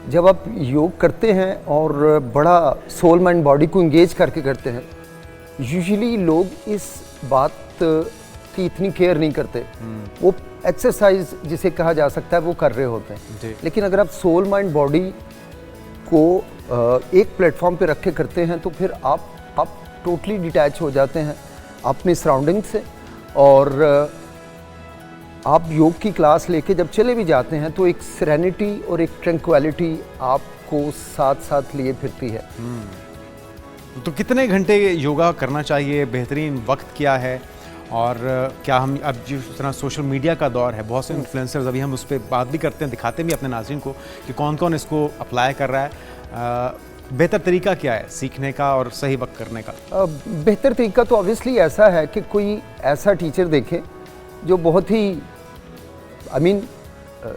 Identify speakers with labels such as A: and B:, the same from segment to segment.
A: जब आप योग करते हैं और बड़ा सोल माइंड बॉडी को इंगेज करके करते हैं, यूजुअली लोग इस बात की इतनी केयर नहीं करते। वो एक्सरसाइज जिसे कहा जा सकता है वो कर रहे होते हैं। लेकिन अगर आप सोल माइंड बॉडी को एक प्लेटफॉर्म पे रख के करते हैं तो फिर आप टोटली डिटैच हो जाते हैं अपनी सराउंडिंग से, और आप योग की क्लास लेके जब चले भी जाते हैं तो एक सेरेनिटी और एक ट्रैंक्विलिटी आपको साथ साथ लिए फिरती है।
B: तो कितने घंटे योगा करना चाहिए, बेहतरीन वक्त क्या है, और क्या हम अब जिस तरह सोशल मीडिया का दौर है, बहुत से इन्फ्लुएंसर्स, अभी हम उस पर बात भी करते हैं, दिखाते भी अपने नाज़रीन को कि कौन कौन इसको अप्लाई कर रहा है, बेहतर तरीका क्या है सीखने का और सही वक्त करने का?
A: बेहतर तरीका तो ऑब्वियसली ऐसा है कि कोई ऐसा टीचर देखें जो बहुत ही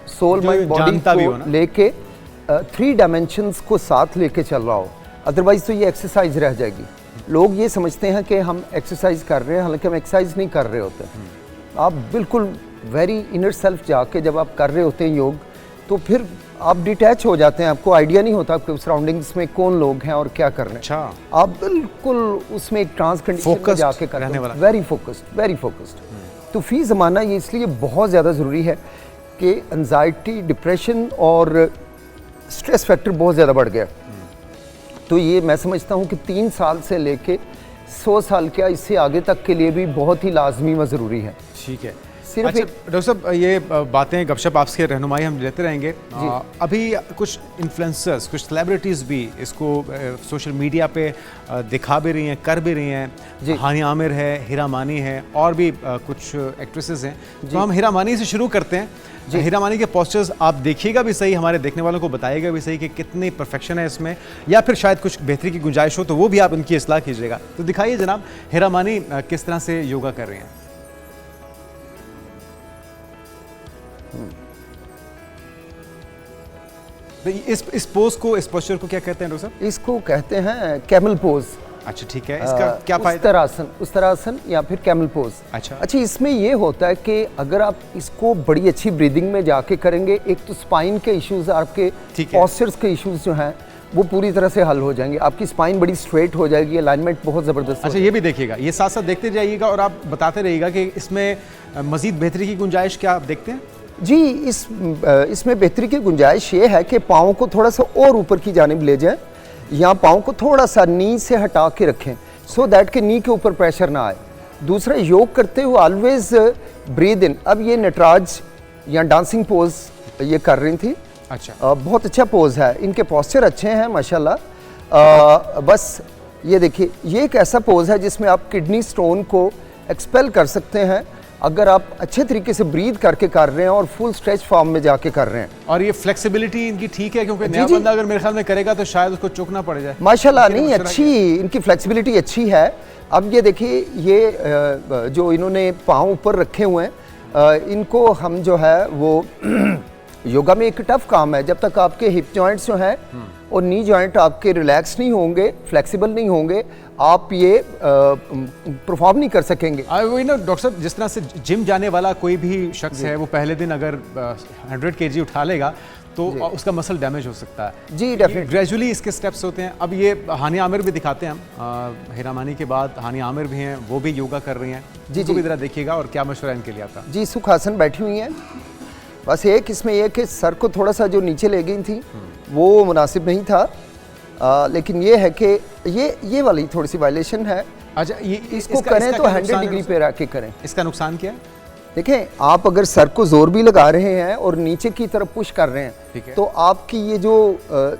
A: सोल माइंड बॉडी को लेके 3 डायमेंशंस को साथ लेके चल रहा हो, अदरवाइज तो ये एक्सरसाइज रह जाएगी। लोग ये समझते हैं कि हम एक्सरसाइज कर रहे हैं, हालांकि हम एक्सरसाइज नहीं कर रहे होते। आप बिल्कुल वेरी इनर सेल्फ जाके जब आप कर रहे होते हैं योग, तो फिर आप डिटैच हो जाते हैं, आपको आइडिया नहीं होता आपके सराउंडिंग्स में कौन लोग हैं और क्या कर रहे हैं।
B: अच्छा।
A: आप बिल्कुल उसमें एक ट्रांस कंडीशन में जाके कर रहे हैं, वेरी फोकस्ड। तो फी ज़माना ये इसलिए बहुत ज़्यादा ज़रूरी है कि एंजाइटी, डिप्रेशन और स्ट्रेस फैक्टर बहुत ज़्यादा बढ़ गया। तो ये मैं समझता हूँ कि 3 साल से लेके 100 साल क्या इससे आगे तक के लिए भी बहुत ही लाजमी व ज़रूरी है।
B: ठीक है।
A: सिर्फ
B: अच्छा डॉक्टर साहब, ये बातें गपशप आपसे रहनुमाई हम लेते रहेंगे। अभी कुछ इन्फ्लुएंसर्स, कुछ सेलिब्रिटीज़ भी इसको सोशल मीडिया पे दिखा भी रही हैं, कर भी रही हैं। हानिया आमिर है, हीरा मानी है, और भी कुछ एक्ट्रेसेस हैं। तो हम हीरा मानी से शुरू करते हैं। हीरा मानी के पोस्टर्स आप देखिएगा भी सही, हमारे देखने वालों को बताइएगा भी सही कि कितनी परफेक्शन है इसमें, या फिर शायद कुछ बेहतरी की गुंजाइश हो तो वो भी आप इनकी इस्लाह कीजिएगा। तो दिखाइए जनाब, हीरा मानी किस तरह से योगा कर रही हैं। इस पोज को, इस पोस्चर को क्या कहते हैं डॉक्टर साहब?
A: इसको कहते हैं कैमल पोज।
B: अच्छा ठीक है, इसका क्या फायदा?
A: उत्तरासन या फिर कैमल पोज।
B: अच्छा,
A: इसमें ये होता है कि अगर आप इसको बड़ी अच्छी ब्रीदिंग में जाके करेंगे, एक तो स्पाइन के इश्यूज, आपके पॉस्चर्स के इश्यूज जो हैं वो पूरी तरह से हल हो जाएंगे, आपकी स्पाइन बड़ी स्ट्रेट हो जाएगी, अलाइनमेंट बहुत ज़बरदस्त।
B: अच्छा, ये भी देखिएगा, ये साथ साथ देखते जाइएगा और आप बताते रहिएगा कि इसमें मज़ीद बेहतरी की गुंजाइश क्या आप देखते हैं?
A: जी, इसमें बेहतरी की गुंजाइश ये है कि पाँव को थोड़ा सा और ऊपर की जानिब ले जाएं, या पाँव को थोड़ा सा नी से हटा के रखें, सो दैट के नी के ऊपर प्रेशर ना आए। दूसरा, योग करते हुए ऑलवेज ब्रीद इन। अब ये नटराज या डांसिंग पोज ये कर रही थी।
B: अच्छा,
A: बहुत अच्छा पोज है, इनके पोस्चर अच्छे हैं माशाल्लाह। बस ये देखिए, ये एक ऐसा पोज है जिसमें आप किडनी स्टोन को एक्सपेल कर सकते हैं अगर आप अच्छे तरीके से ब्रीथ करके कर रहे हैं और फुल स्ट्रेच फॉर्म में जाके कर रहे हैं।
B: और ये फ्लेक्सिबिलिटी इनकी ठीक है, क्योंकि नया बंदा अगर मेरे ख्याल में करेगा तो शायद उसको चुकना पड़ जाए।
A: माशाल्लाह, नहीं अच्छी इनकी फ्लेक्सिबिलिटी अच्छी है। अब ये देखिए, ये जो इन्होंने पाँव ऊपर रखे हुए हैं, इनको हम जो है वो योगा में एक टफ काम है, जब तक आपके हिप जॉइंट्स जो हैं और नी जॉइंट आपके रिलैक्स नहीं होंगे, फ्लेक्सिबल नहीं होंगे, आप ये परफॉर्म नहीं कर सकेंगे।
B: वही ना डॉक्टर साहब, जिस तरह से जिम जाने वाला कोई भी शख्स है, वो पहले दिन अगर 100 kg उठा लेगा तो उसका मसल डैमेज हो सकता है।
A: जी डेफिनेटली,
B: ग्रेजुअली इसके स्टेप्स होते हैं। अब ये हानिया आमिर भी दिखाते हैं हम, हीरा मानी के बाद हानिया आमिर भी हैं, वो भी योगा कर रही हैं। जी भी ज़रा देखिएगा और क्या मशवरा इनके लिए आपका?
A: जी, सुखासन बैठी हुई हैं। बस एक इसमें यह कि सर को थोड़ा सा जो नीचे ले गई थी वो मुनासिब नहीं था, लेकिन ये है कि ये वाली थोड़ी सी वायलेशन है।
B: अच्छा, ये
A: इसको करें तो 100 डिग्री पे रख के करें।
B: इसका नुकसान क्या है?
A: देखें, आप अगर सर को जोर भी लगा रहे हैं और नीचे की तरफ पुश कर रहे हैं, तो आपकी ये जो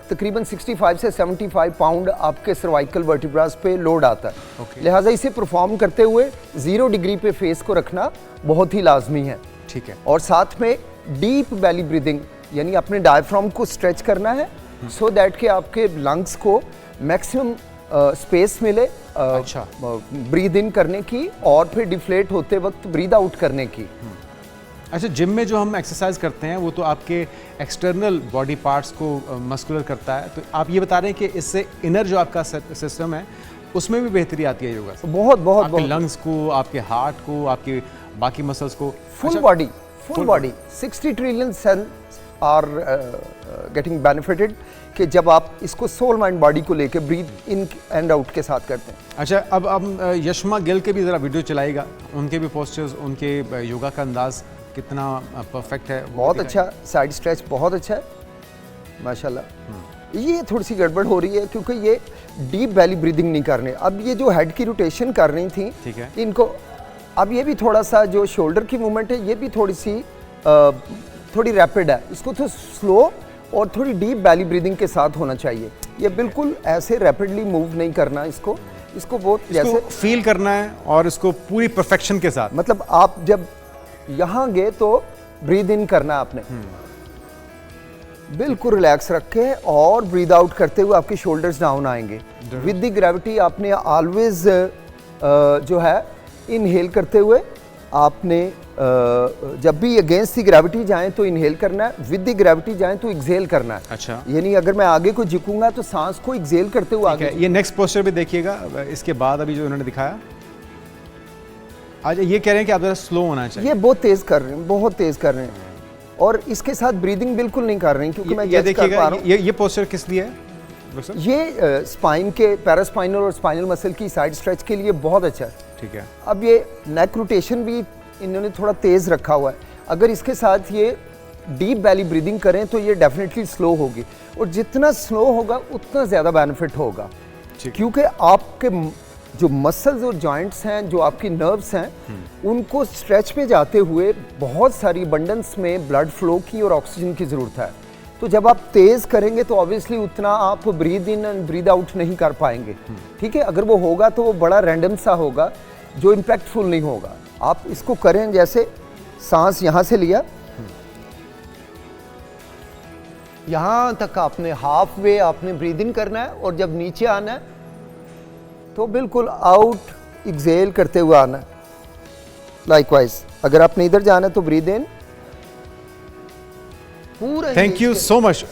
A: तकरीबन 65 से 75 पाउंड आपके सर्वाइकल वर्टिब्रास पे लोड आता है। लिहाजा इसे परफॉर्म करते हुए 0 डिग्री पे फेस को रखना बहुत ही लाजमी है।
B: ठीक है।
A: और साथ में डीप बैली ब्रीदिंग, यानी अपने डायफ्राम को स्ट्रेच करना है, सो दैट कि आपके लंग्स को मैक्सिमम स्पेस मिले ब्रीद इन करने की और फिर डिफ्लेट होते वक्त ब्रीद आउट करने की।
B: अच्छा, जिम में जो हम एक्सरसाइज करते हैं वो तो आपके एक्सटर्नल बॉडी पार्ट्स को मस्कुलर करता है, तो आप ये बता रहे हैं कि इससे इनर जो आपका सिस्टम है उसमें भी बेहतरी आती है योगा से? बहुत लंग्स को, आपके हार्ट को, आपके बाकी मसल्स को,
A: full body 60 trillion are getting benefited कि जब आप इसको सोल माइंड बॉडी को लेके ब्रीथ इन एंड आउट के साथ करते हैं।
B: अच्छा, अब यशमा गिल के भी ज़रा वीडियो चलाएगा, उनके भी पोस्चर्स, उनके योगा का अंदाज कितना परफेक्ट है।
A: बहुत अच्छा, साइड स्ट्रेच बहुत अच्छा है माशाल्लाह। ये थोड़ी सी गड़बड़ हो रही है क्योंकि ये डीप बैली ब्रीदिंग नहीं करने। अब ये जो हेड की रोटेशन कर रही थी,
B: ठीक है,
A: इनको अब ये भी थोड़ा सा जो शोल्डर की मूवमेंट है ये भी थोड़ी सी थोड़ी रैपिड है, इसको तो स्लो और थोड़ी डीप बैली ब्रीदिंग के साथ होना चाहिए। ये बिल्कुल ऐसे रैपिडली मूव नहीं करना, इसको बहुत जैसे
B: फील करना है और इसको पूरी परफेक्शन के साथ।
A: मतलब आप जब यहाँ गए तो ब्रीद इन करना आपने, बिल्कुल रिलैक्स रख के, और ब्रीद आउट करते हुए आपके शोल्डर्स डाउन आएंगे। विद द ग्रेविटी आपने ऑलवेज जो है इनहेल करते हुए आपने जब भी अगेंस्ट द ग्रेविटी जाएं तो इनहेल करना है, विद द ग्रेविटी जाएं तो एक्सहेल करना है।
B: अच्छा,
A: यानी अगर मैं आगे को झुकूंगा तो सांस को एक्सहेल करते हुए आगे।
B: ये नेक्स्ट पोस्चर भी देखिएगा इसके बाद, अभी जो उन्होंने दिखाया। आज ये कह रहे हैं कि आप जरा स्लो होना चाहिए।
A: ये बहुत तेज कर रहे हैं, बहुत तेज कर रहे हैं, और इसके साथ ब्रीदिंग बिल्कुल नहीं कर रहे हैं क्योंकि मैं जज कर पा रहा हूं।
B: ये पोस्चर किस लिए है?
A: ये स्पाइन के पैरास्पाइनल और स्पाइनल मसल की साइड स्ट्रेच के लिए बहुत अच्छा है।
B: ठीक है।
A: अब ये नेक रोटेशन भी इन्होंने थोड़ा तेज रखा हुआ है, अगर इसके साथ ये डीप बैली ब्रीदिंग करें तो ये डेफिनेटली स्लो होगी, और जितना स्लो होगा उतना ज़्यादा बेनिफिट होगा, क्योंकि आपके जो मसल्स और जॉइंट्स हैं, जो आपकी नर्व्स हैं, उनको स्ट्रेच में जाते हुए बहुत सारी अबंडेंस में ब्लड फ्लो की और ऑक्सीजन की ज़रूरत है। तो जब आप तेज़ करेंगे तो ऑब्वियसली उतना आप breathe in and breathe out नहीं कर पाएंगे। ठीक है, अगर वो होगा तो वो बड़ा रैंडम सा होगा जो इम्पैक्टफुल नहीं होगा। आप इसको करें जैसे सांस यहाँ से लिया, यहाँ तक आपने हाफ वे आपने ब्रीद इन करना है, और जब नीचे आना है तो बिल्कुल आउट एक्सहेल करते हुए आना है। लाइकवाइज अगर आपने इधर जाना है तो ब्रीद इन पूरा।
B: Thank you so much.